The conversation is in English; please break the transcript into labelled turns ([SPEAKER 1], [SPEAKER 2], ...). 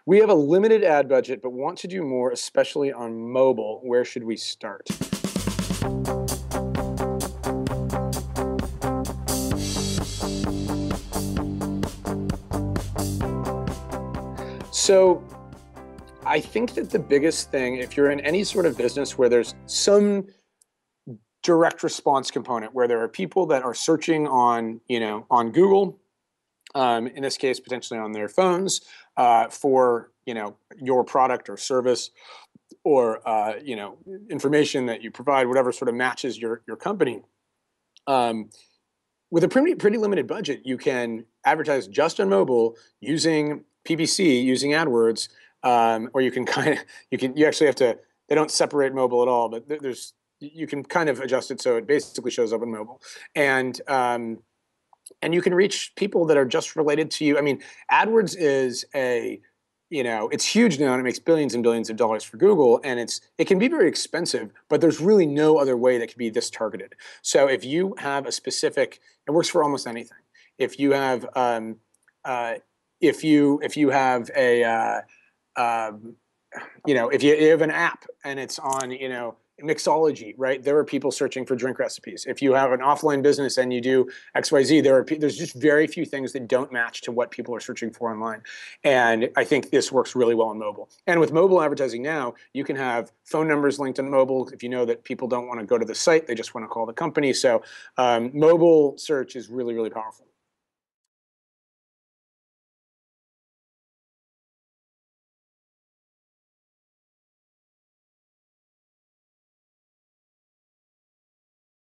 [SPEAKER 1] We have a limited ad budget, but want to do more, especially on mobile. Where should we start? So I think that the biggest thing, if you're in any sort of business where there's some direct response component, where there are people that are searching on, on Google, in this case, potentially on their phones, for, your product or service, or, information that you provide, whatever sort of matches your company. Um, with a pretty limited budget, you can advertise just on mobile using PPC, using AdWords, or you can you actually have to. They don't separate mobile at all, but there's you can kind of adjust it so it basically shows up on mobile, and and you can reach people that are just related to you. I mean, AdWords is it's huge now and it makes billions and billions of dollars for Google, and it can be very expensive, but there's really no other way that can be this targeted. So if you have a specific, it works for almost anything. If you have if you have a if you have an app and it's on, mixology, right? There are people searching for drink recipes. If you have an offline business and you do XYZ, there's just very few things that don't match to what people are searching for online. And I think this works really well on mobile. And with mobile advertising now, you can have phone numbers linked on mobile if you know that people don't want to go to the site, they just want to call the company. So mobile search is really, really powerful.